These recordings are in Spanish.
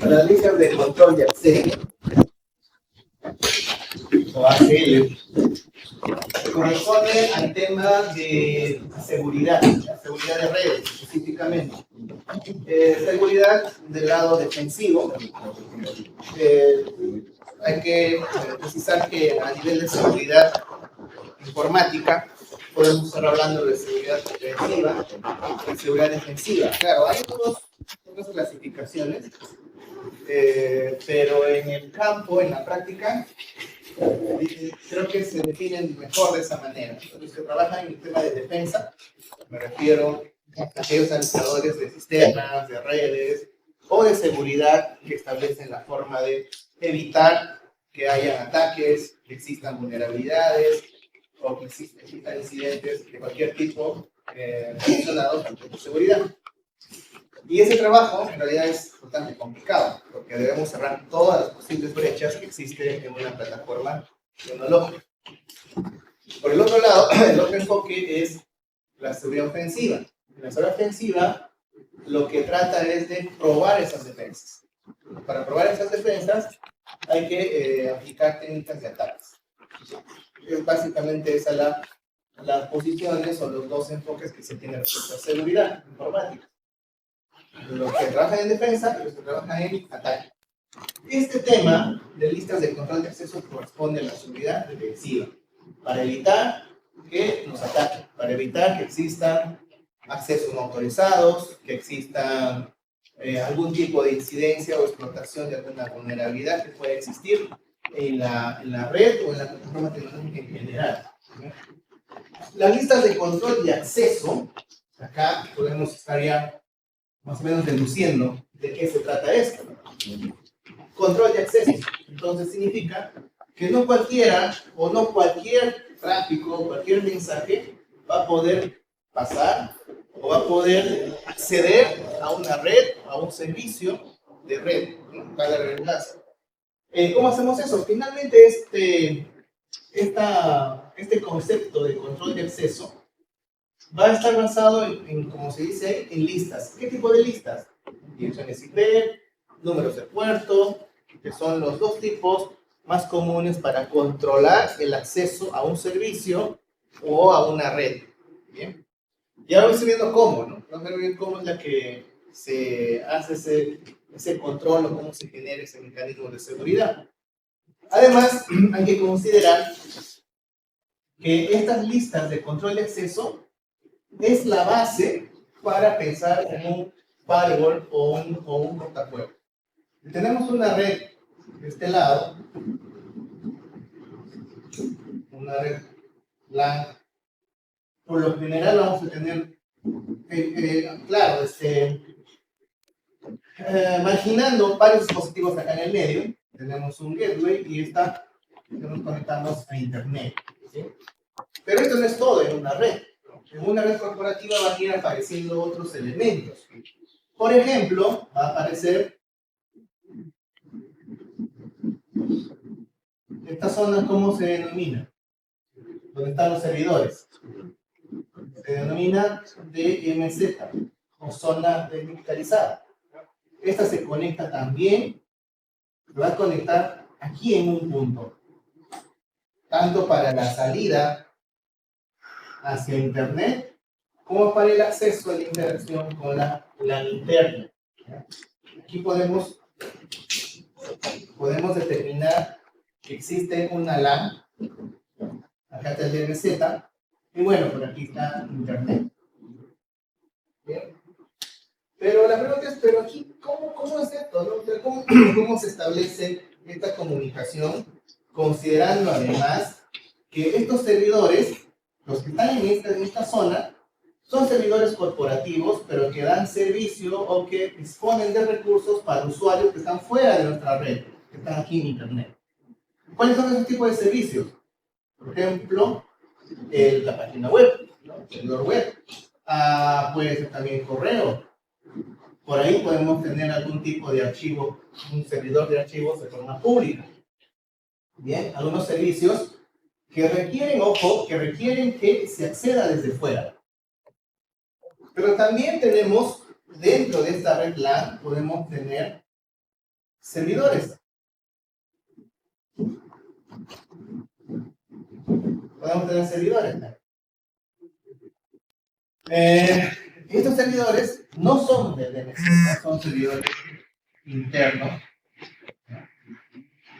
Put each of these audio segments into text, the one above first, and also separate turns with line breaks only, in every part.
Las listas de control de acceso, o ACL, corresponde al tema de seguridad, la seguridad de redes específicamente. Seguridad del lado defensivo. Hay que precisar que a nivel de seguridad informática podemos estar hablando de seguridad ofensiva y seguridad defensiva. Claro, hay otras clasificaciones, pero en el campo, en la práctica, creo que se definen mejor de esa manera. Los que trabajan en el tema de defensa, me refiero a aquellos administradores de sistemas, de redes o de seguridad que establecen la forma de evitar que haya ataques, que existan vulnerabilidades o que existan incidentes de cualquier tipo relacionados con seguridad. Y ese trabajo en realidad es bastante complicado, porque debemos cerrar todas las posibles brechas que existen en una plataforma tecnológica. Por el otro lado, el otro enfoque es la seguridad ofensiva. En la seguridad ofensiva, lo que trata es de probar esas defensas. Para probar esas defensas, hay que aplicar técnicas de ataques. Básicamente esas son las posiciones o los dos enfoques que se tienen respecto a seguridad informática. Los que trabajan en defensa y los que trabajan en ataque. Este tema de listas de control de acceso corresponde a la seguridad defensiva, para evitar que nos ataquen, para evitar que existan accesos no autorizados, que exista algún tipo de incidencia o explotación de alguna vulnerabilidad que pueda existir en la red o en la plataforma tecnológica en general. Las listas de control de acceso, acá podemos estar ya más o menos deduciendo de qué se trata esto. Control de acceso. Entonces significa que no cualquiera o no cualquier tráfico, cualquier mensaje va a poder pasar o va a poder acceder a una red, a un servicio de red, ¿no? Para la redundancia. ¿Cómo hacemos eso? Finalmente este concepto de control de acceso va a estar basado como se dice, en listas. ¿Qué tipo de listas? Direcciones IP, números de puerto, que son los dos tipos más comunes para controlar el acceso a un servicio o a una red. ¿Bien? Y ahora vamos viendo cómo, ¿no? Vamos a ver cómo es la que se hace ese control o cómo se genera ese mecanismo de seguridad. Además, hay que considerar que estas listas de control de acceso es la base para pensar en un firewall o un portafuegos. Si tenemos una red de este lado, una red LAN, por lo general vamos a tener, claro, imaginando varios dispositivos acá en el medio, tenemos un gateway y nos conectamos a internet, ¿sí? Pero esto no es todo en una red. En una red corporativa van a ir apareciendo otros elementos. Por ejemplo, va a aparecer esta zona, ¿cómo se denomina? ¿Dónde están los servidores? Se denomina DMZ, o zona desmilitarizada. Esta se conecta también, se va a conectar aquí en un punto, tanto para la salida hacia internet, como para el acceso a la interacción con la interna. Aquí podemos determinar que existe una LAN, acá está el DMZ, y bueno, por aquí está internet. ¿Bien? Pero la pregunta es, ¿pero aquí cómo es esto? ¿No? ¿Cómo se establece esta comunicación? Considerando además que estos servidores, los que están en esta zona, son servidores corporativos, pero que dan servicio o que disponen de recursos para usuarios que están fuera de nuestra red, que están aquí en internet. ¿Cuáles son esos tipos de servicios? Por ejemplo, la página web, ¿no? El servidor web. Puede ser también correo. Por ahí podemos tener algún tipo de archivo, un servidor de archivos de forma pública. Bien, algunos servicios que requieren, ojo, que requieren que se acceda desde fuera. Pero también tenemos, dentro de esta red LAN, podemos tener servidores. Podemos tener servidores. Estos servidores no son de DNS, son servidores internos.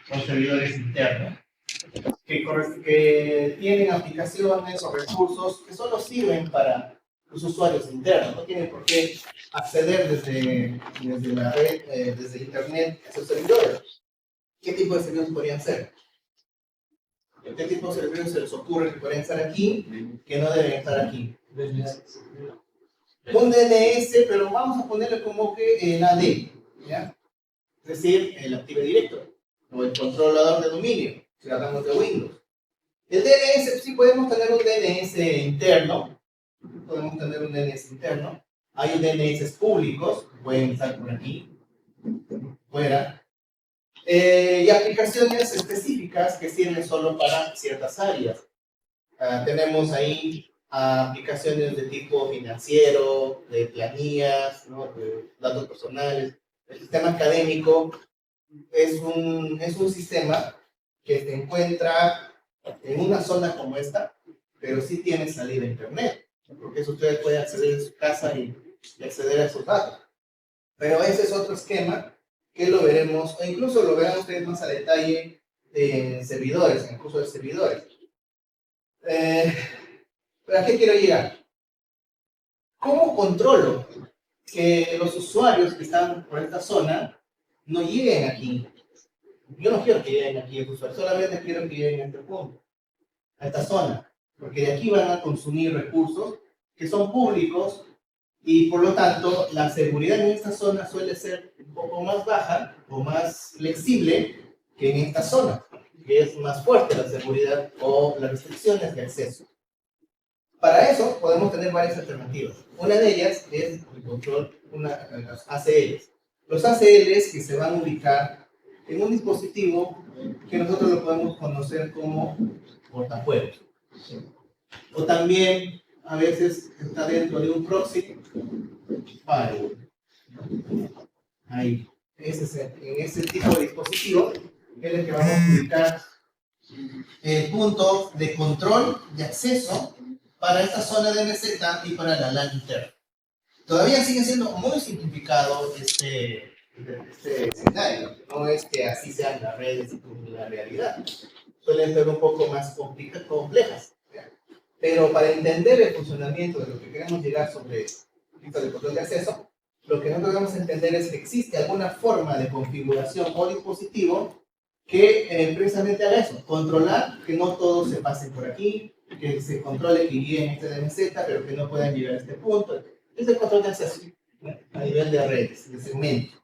Son servidores internos que tienen aplicaciones o recursos que solo sirven para los usuarios internos. No tienen por qué acceder desde la red, desde internet a esos servidores. ¿Qué tipo de servidores podrían ser? ¿Qué tipo de servidores se les ocurre que podrían estar aquí, que no deben estar aquí? Un DNS, pero vamos a ponerle como que el AD, ¿ya? Es decir, el Active Directory o el controlador de dominio, si hablamos de Windows. El DNS, sí podemos tener un DNS interno, hay DNS públicos, pueden estar por aquí, fuera, y aplicaciones específicas que sirven solo para ciertas áreas. Tenemos ahí aplicaciones de tipo financiero, de planillas, ¿no? De datos personales. El sistema académico es un sistema que se encuentra en una zona como esta, pero sí tiene salida a internet, porque eso ustedes pueden acceder a su casa y acceder a esos datos. Pero ese es otro esquema que lo veremos, o incluso lo verán ustedes más a detalle en servidores, en el curso de servidores. ¿Pero a qué quiero llegar? ¿Cómo controlo que los usuarios que están por esta zona no lleguen aquí? Yo no quiero que lleguen aquí los usuarios, solamente quiero que lleguen a este punto, a esta zona, porque de aquí van a consumir recursos que son públicos y por lo tanto la seguridad en esta zona suele ser un poco más baja o más flexible que en esta zona, que es más fuerte la seguridad o las restricciones de acceso. Para eso podemos tener varias alternativas. Una de ellas es el control, los ACLs. Los ACLs que se van a ubicar en un dispositivo que nosotros lo podemos conocer como portajuegos. O también a veces está dentro de un proxy firewall. Ahí. En ese tipo de dispositivo es el que vamos a ubicar el punto de control de acceso para esta zona de MZ y para la LAN interna. Todavía sigue siendo muy simplificado este escenario. No es que así sean las redes en la realidad. Suelen ser un poco más complejas. Pero para entender el funcionamiento de lo que queremos llegar sobre el control de acceso, lo que nosotros debemos entender es que existe alguna forma de configuración o dispositivo que precisamente haga eso, controlar que no todos se pasen por aquí, que se controle que lleguen este DMZ, pero que no puedan llegar a este punto. Es el control de acceso, ¿no? A nivel de redes, de segmento.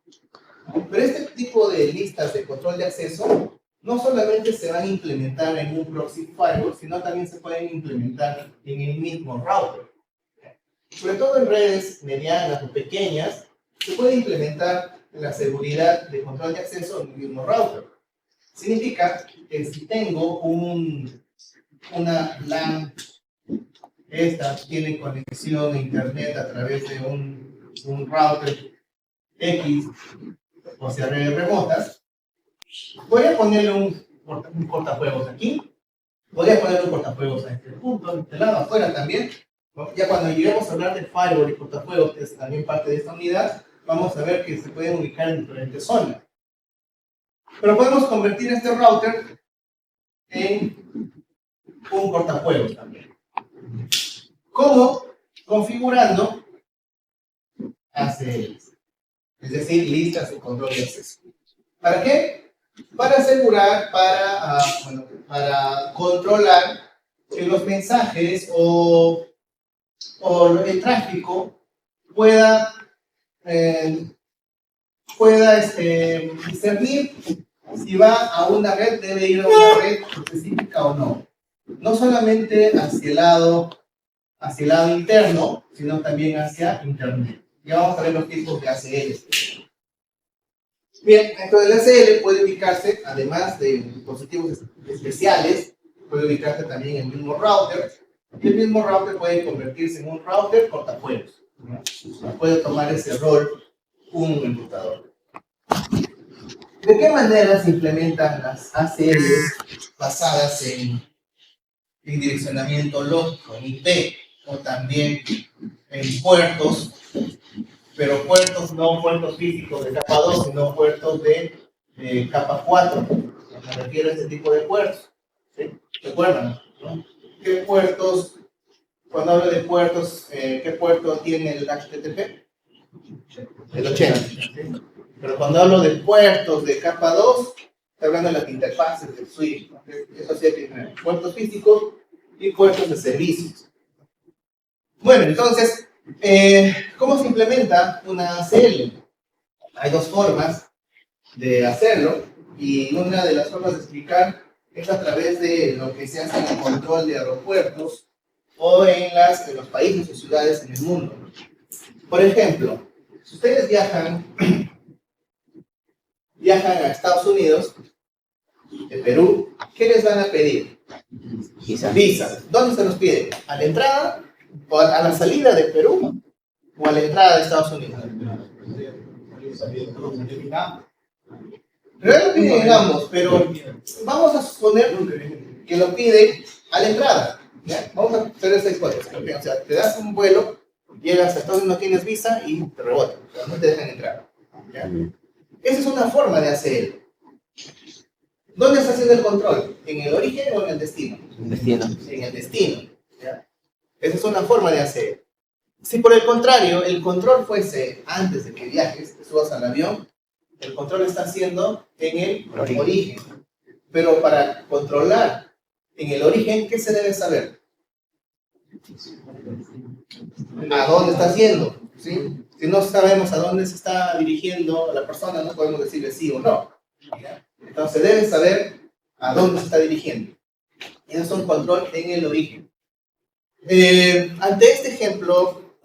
Pero este tipo de listas de control de acceso no solamente se van a implementar en un proxy firewall, sino también se pueden implementar en el mismo router. Sobre todo en redes medianas o pequeñas, se puede implementar la seguridad de control de acceso en el mismo router. Significa que si tengo una LAN, esta tiene conexión a internet a través de un router X, o sea, redes remotas, voy a ponerle un cortafuegos aquí, voy a ponerle un cortafuegos a este punto, de este lado, afuera también. Ya cuando lleguemos a hablar de firewall y cortafuegos, que es también parte de esta unidad, vamos a ver que se pueden ubicar en diferentes zonas. Pero podemos convertir este router en un cortafuegos también. ¿Cómo? Configurando ACLs, es decir, listas de control de acceso. ¿Para qué? Para asegurar, para controlar que los mensajes o el tráfico pueda discernir si va a una red, debe ir a una red específica o no. No solamente hacia el lado interno, sino también hacia internet. Ya vamos a ver los tipos de ACLs. Bien, entonces el ACL puede ubicarse, además de dispositivos especiales, puede ubicarse también en el mismo router. Y el mismo router puede convertirse en un router cortafuegos. puede tomar ese rol un enrutador. ¿De qué manera se implementan las ACLs basadas en direccionamiento lógico, en IP, o también en puertos, pero puertos no puertos físicos de capa 2, sino puertos de capa 4? Me refiero a este tipo de puertos. ¿Sí? ¿Recuerdan? ¿No? ¿Qué puertos, cuando hablo de puertos, qué puerto tiene el HTTP? El 80. ¿Sí? Pero cuando hablo de puertos de capa 2, estoy hablando de las interfaces del switch. ¿No? Eso sí, tiene puertos físicos y puertos de servicios. Bueno, entonces, ¿cómo se implementa una ACL? Hay dos formas de hacerlo, y una de las formas de explicar es a través de lo que se hace en el control de aeropuertos o en los países o ciudades en el mundo. Por ejemplo, si ustedes viajan a Estados Unidos, de Perú, ¿qué les van a pedir? Visa. ¿Dónde se los piden? ¿A la entrada o a la salida de Perú o a la entrada de Estados Unidos? Realmente lo piden en ambos, pero vamos a suponer que lo pide a la entrada. ¿Ya? Vamos a hacer esa hipótesis. O sea, te das un vuelo, llegas a Estados Unidos, no tienes visa y te rebotan, o sea, no te dejan entrar. ¿Ya? Esa es una forma de hacer. ¿Dónde está haciendo el control? ¿En el origen o en el destino? En el destino. ¿Ya? Esa es una forma de hacer. Si por el contrario, el control fuese antes de que viajes, que subas al avión, el control está haciendo en el origen. Pero para controlar en el origen, ¿qué se debe saber? ¿A dónde está haciendo? ¿Sí? Si no sabemos a dónde se está dirigiendo la persona, no podemos decirle sí o no. Entonces debe saber a dónde se está dirigiendo. Y eso es un control en el origen. Ante este ejemplo,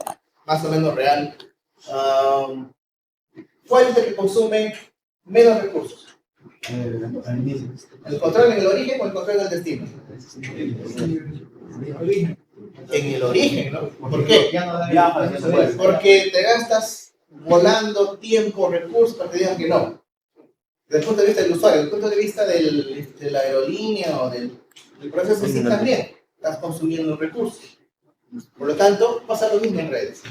más o menos real, ¿cuál es el que consume menos recursos? ¿El control en el origen o el control en el destino? En el origen, ¿no? ¿Por qué? Porque te gastas volando tiempo, recursos para que te digan que no. Desde el punto de vista del usuario, desde el punto de vista de la aerolínea o del proceso en sí también, estás consumiendo recursos. Por lo tanto, pasa lo mismo en redes.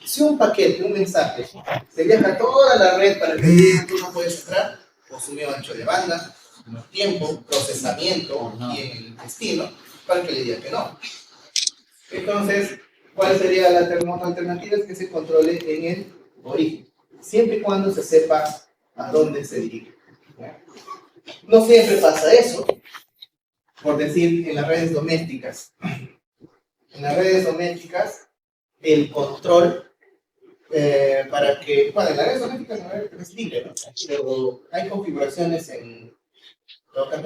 Si un paquete, un mensaje, se viaja a toda la red para que tú no puedes entrar, consumió ancho de banda, consumió tiempo, procesamiento y en el destino, para que le diga que no. Entonces, ¿cuál sería la alternativa? Es que se controle en el origen, siempre y cuando se sepa a dónde se dirige. No siempre pasa eso, por decir, en las redes domésticas. En las redes domésticas, el control para que, bueno, en las redes domésticas es libre, ¿no? Pero hay configuraciones en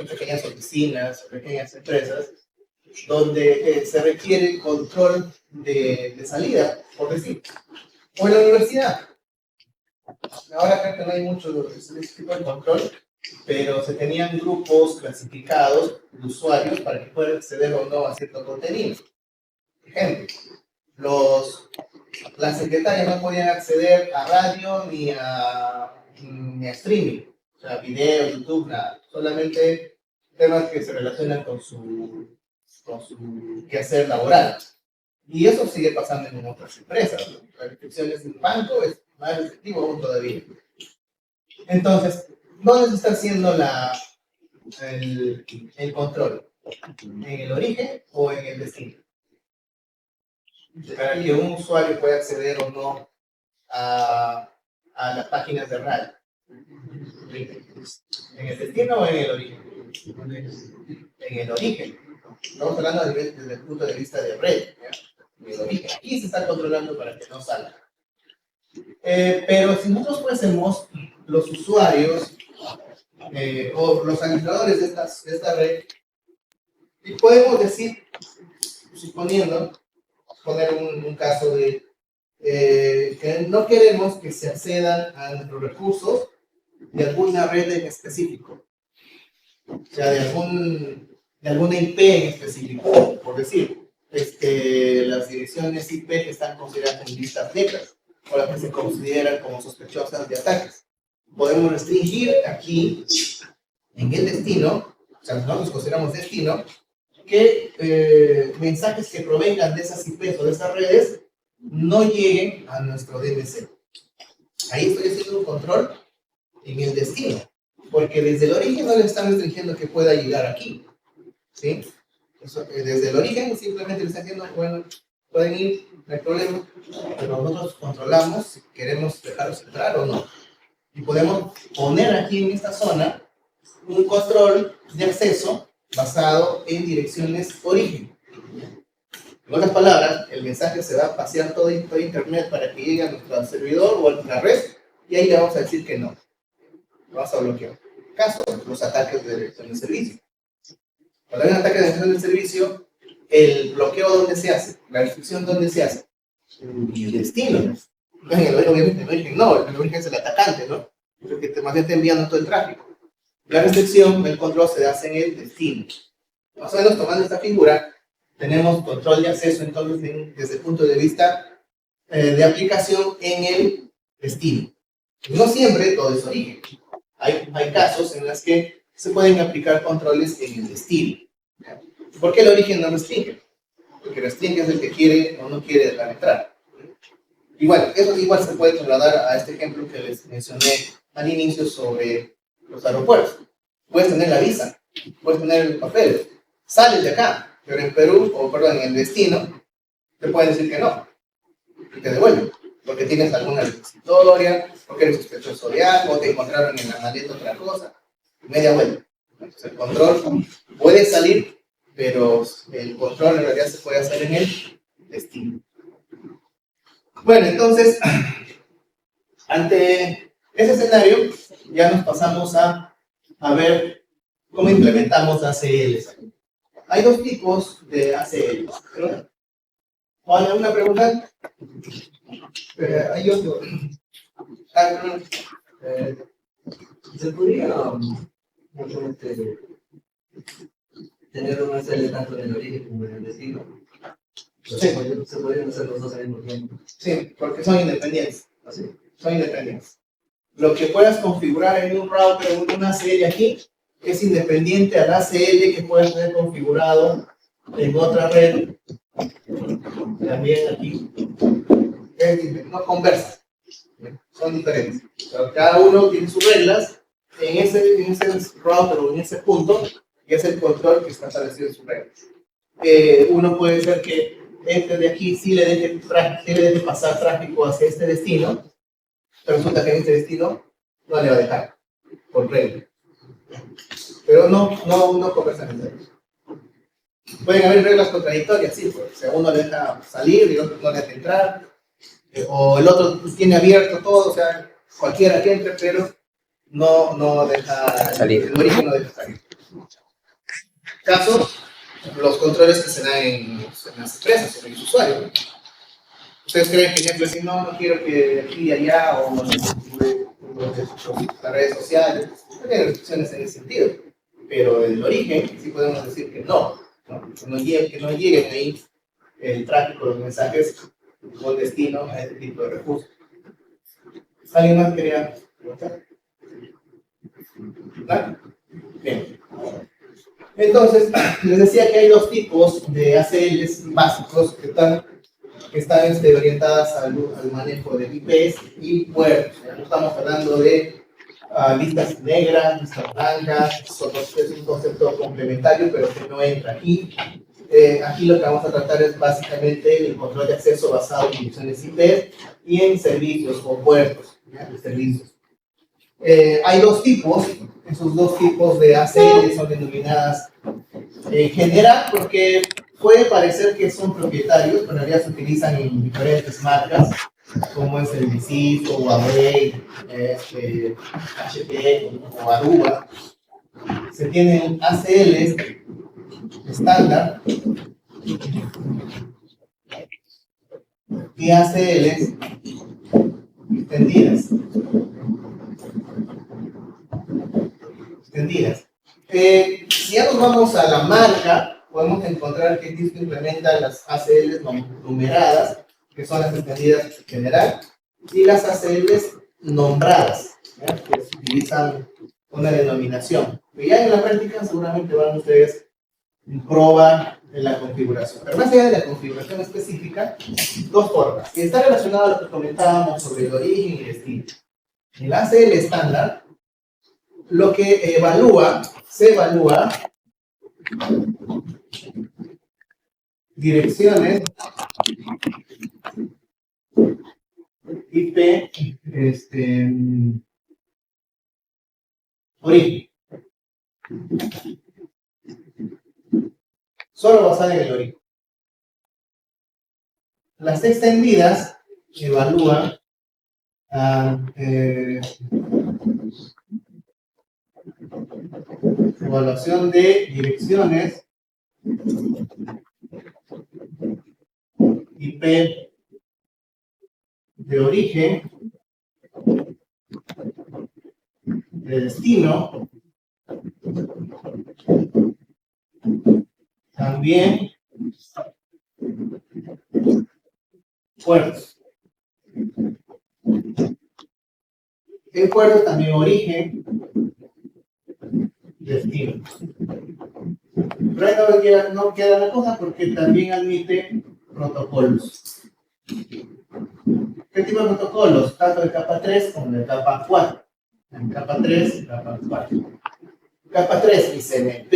pequeñas oficinas, pequeñas empresas, donde se requiere control de salida, por decir, o en la universidad. Ahora creo que no hay mucho ese tipo de control, pero se tenían grupos clasificados de usuarios para que puedan acceder o no a cierto contenido. Ejemplo, las secretarias no podían acceder a radio ni a streaming, o sea, video, YouTube, nada. Solamente temas que se relacionan con su quehacer laboral. Y eso sigue pasando en otras empresas, ¿no? Las restricciones en un banco es más restrictivo aún todavía. Entonces, ¿dónde se está haciendo el control? ¿En el origen o en el destino? Para que un usuario pueda acceder o no a las páginas de radio. ¿En el destino o en el origen? En el origen. Estamos hablando desde el punto de vista de red. ¿Ya? En el origen. Aquí se está controlando para que no salga. Pero si nosotros fuésemos los usuarios o los administradores de esta red, y podemos decir, suponiendo, poner un caso de que no queremos que se accedan a nuestros recursos de alguna red en específico, o sea, de alguna IP en específico, por decir. las direcciones IP que están consideradas en listas negras o las que se consideran como sospechosas de ataques. Podemos restringir aquí en el destino, o sea, nosotros consideramos destino, que mensajes que provengan de esas IPs o de esas redes no lleguen a nuestro DNC. Ahí estoy haciendo un control en el destino, porque desde el origen no le están restringiendo que pueda llegar aquí, ¿sí? Eso, desde el origen simplemente le están diciendo, bueno, pueden ir, no hay problema, pero nosotros controlamos si queremos dejarlos entrar o no. Y podemos poner aquí en esta zona un control de acceso basado en direcciones origen. En otras palabras, el mensaje se va a pasear todo internet para que llegue a nuestro servidor o a nuestra red, y ahí le vamos a decir que no. Lo vamos a bloquear. Caso, los ataques de dirección de servicio. Cuando hay un ataque de dirección de servicio, el bloqueo ¿dónde se hace? La restricción ¿dónde se hace? En el destino. Obviamente el origen no, el origen es el atacante, ¿no? Porque más bien está enviando todo el tráfico. La restricción, el control se hace en el destino. Más o menos tomando esta figura, tenemos control de acceso entonces desde el punto de vista de aplicación en el destino. No siempre todo es origen. Hay casos en los que se pueden aplicar controles en el destino. ¿Por qué el origen no restringe? Porque restringe es el que quiere o no quiere dejar entrar. Igual, eso igual se puede trasladar a este ejemplo que les mencioné al inicio sobre los aeropuertos. Puedes tener la visa, puedes tener el papel, sales de acá, pero en Perú, o perdón, en el destino, te pueden decir que no, y te devuelven, porque tienes alguna requisitoria, porque eres sospechoso de algo, te encontraron en la maleta otra cosa, media vuelta. Entonces el control puede salir, pero el control en realidad se puede hacer en el destino. Bueno, entonces, ante ese escenario, ya nos pasamos a ver cómo implementamos ACLs. Hay dos tipos de ACLs. ¿Hay alguna pregunta? Hay otro.
¿Se podría tener un ACL tanto en el origen como en el destino?
Sí.
¿Se podrían hacer los dos al mismo tiempo?
Sí, porque son independientes.
¿Así?
Son independientes. Lo que puedas configurar en un router o en una ACL aquí es independiente al ACL que puedas tener configurado en otra red. También aquí. No conversan. Son diferentes. Pero cada uno tiene sus reglas en ese router o en ese punto, y es el control que está establecido en sus reglas. Uno puede ser que este de aquí sí le deje pasar tráfico hacia este destino, pero resulta que en este destino no le va a dejar, por regla. Pero no conversan entre ellos. Pueden haber reglas contradictorias, sí, porque si a uno le deja salir y al otro no le deja entrar, o el otro tiene abierto todo, o sea, cualquiera que entre, pero no deja salir. El origen no deja salir. Caso, los controles que se dan en las empresas, en el usuario, ¿no? Ustedes creen que, ejemplo, si no quiero que aquí y allá, o las redes sociales, no tienen restricciones en ese sentido, pero el origen sí podemos decir que no, que no lleguen ahí el tráfico, los mensajes con destino a este tipo de recursos. ¿Alguien más quería preguntar? ¿Vale? Bien. Entonces, les decía que hay dos tipos de ACLs básicos que están orientadas al manejo de IPs y puertos. No estamos hablando de listas negras, listas blancas, es un concepto complementario, pero que no entra aquí. Aquí lo que vamos a tratar es básicamente el control de acceso basado en direcciones IP y en servicios o puertos de servicios. Hay dos tipos, esos dos tipos de ACL son denominadas en general porque puede parecer que son propietarios, pero en realidad se utilizan en diferentes marcas, como es el Cisco, Huawei, HP o Aruba. Se tienen ACLs estándar y ACLs extendidas. Si ya nos vamos a la marca, podemos encontrar que esto implementa las ACLs numeradas, que son las extendidas general, y las ACLs nombradas, ¿ya? Que utilizan una denominación. Y ya en la práctica seguramente van ustedes probar en la configuración. Pero más allá de la configuración específica, dos formas. Que está relacionado a lo que comentábamos sobre el origen y el estilo. En la ACL estándar, lo que se evalúa direcciones IP, origen. Solo basada en el origen. Las extendidas evalúan evaluación de direcciones IP de origen, de destino, también puertos. En puertos también origen, destino. Pero ahí no queda la cosa porque también admite protocolos. ¿Qué tipo de protocolos? Tanto de capa 3 como de capa 4. En capa 3 y capa 4. Capa 3, ICMP,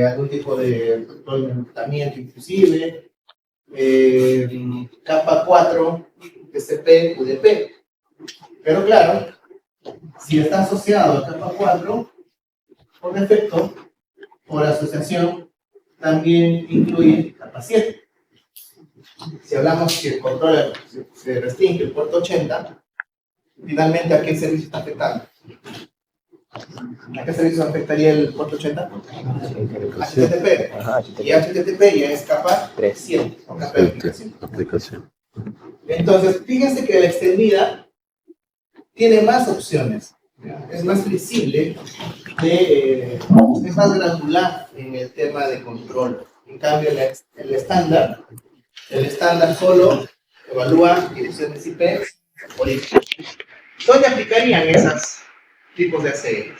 algún tipo de control de enrutamiento inclusive. Capa 4, TCP, UDP. Pero claro, si está asociado a capa 4, por defecto, por asociación, también incluye capa 7. Si hablamos que el control se restringe el puerto 80, finalmente, ¿a qué servicio está afectando? ¿A qué servicio afectaría el puerto 80? HTTP. Y HTTP ya es capa 7, o capa de aplicación. Entonces, fíjense que la extendida tiene más opciones, es más flexible, es más granular en el tema de control. En cambio, el estándar solo evalúa direcciones IP origen. ¿Dónde aplicarían esos tipos de ACLs?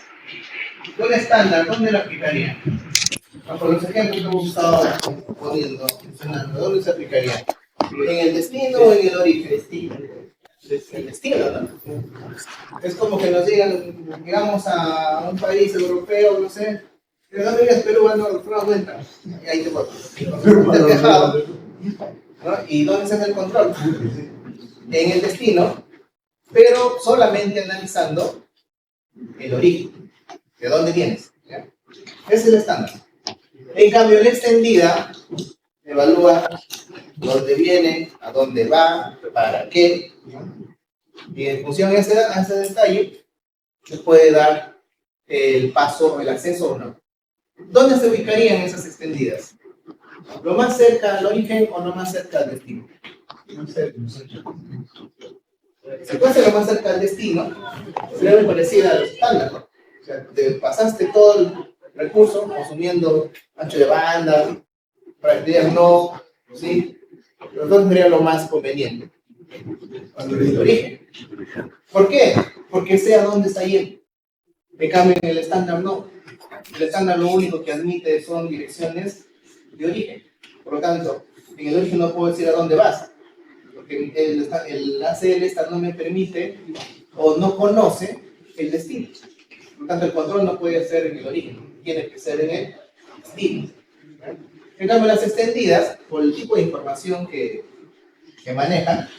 ¿Dónde estándar? ¿Dónde lo aplicarían? Por los ejemplos que hemos estado mencionando, ¿dónde se aplicaría? ¿En el destino o en el origen? El destino, ¿no? Es como que nos digan, llegamos a un país europeo, no sé, ¿de dónde vienes? Perú, bueno, una vuelta. Y ahí te botas. Te has viajado, ¿no? ¿Y dónde se hace el control? En el destino, pero solamente analizando el origen, de dónde vienes, ¿ya? Es el estándar. En cambio, la extendida evalúa dónde viene, a dónde va, para qué, ¿no? Y en función a ese detalle, se puede dar el paso, el acceso o no. ¿Dónde se ubicarían esas extendidas? ¿Lo más cerca al origen o lo más cerca al destino? Si fuese lo más cerca al destino, sería muy parecida a los estándares, ¿no? O sea, te pasaste todo el recurso consumiendo ancho de banda, practicar no, ¿sí? Los dos sería lo más conveniente. El origen. ¿Por qué? Porque sé a dónde está yendo. En cambio, en el estándar no. El estándar lo único que admite son direcciones de origen. Por lo tanto, en el origen no puedo decir a dónde vas. Porque el ACL esta no me permite o no conoce el destino. Por lo tanto, el control no puede ser en el origen. Tiene que ser en el destino. En cambio, las extendidas, por el tipo de información que manejan,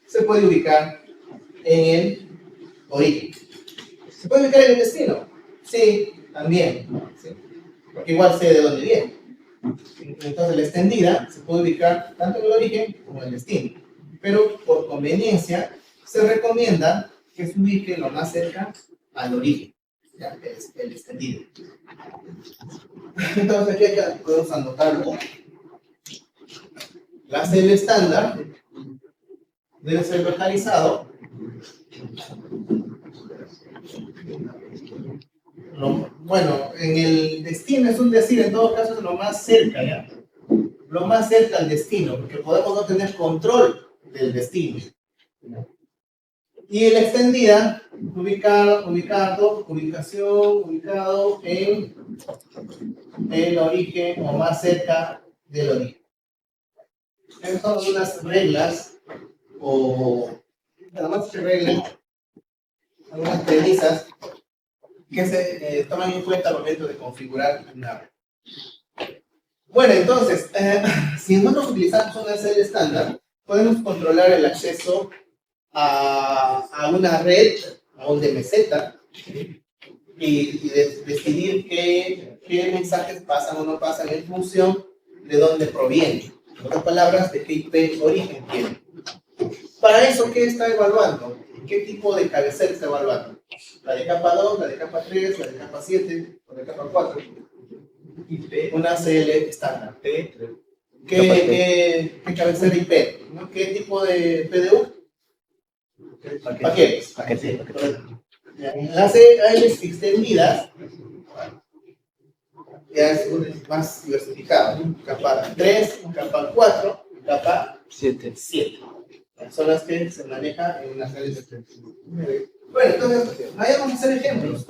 se puede ubicar en el origen. ¿Se puede ubicar en el destino? Sí, también. ¿Sí? Porque igual sé de dónde viene. Entonces la extendida se puede ubicar tanto en el origen como en el destino. Pero por conveniencia se recomienda que se ubique lo más cerca al origen. ¿Ya? El extendido. Entonces aquí podemos anotarlo. La ACL estándar debe ser localizado bueno, en el destino es un decir, en todo caso es lo más cerca, ¿ya? Lo más cerca al destino, porque podemos no tener control del destino. Y en la extendida, ubicado en el origen o más cerca del origen. Esas son unas reglas, o nada más que reglas, algunas premisas que se toman en cuenta al momento de configurar una red. Bueno, entonces, si nosotros utilizamos una celda estándar, podemos controlar el acceso a una red, a un DMZ, y decidir qué mensajes pasan o no pasan en función de dónde provienen. En otras palabras, de qué IP origen tiene. Para eso, ¿qué está evaluando? ¿Qué tipo de cabecera está evaluando? ¿La de capa 2, la de capa 3, la de capa 7 o la de capa 4? Una CL estándar. ¿Qué cabecera IP? ¿No? ¿Qué tipo de PDU? Paquetes. En las AIs extendidas, ya es más diversificado, ¿no? Capa 3, capa 4, capa 7. Son las que se manejan en las redes extensivas. Bueno, entonces, vayamos a hacer ejemplos.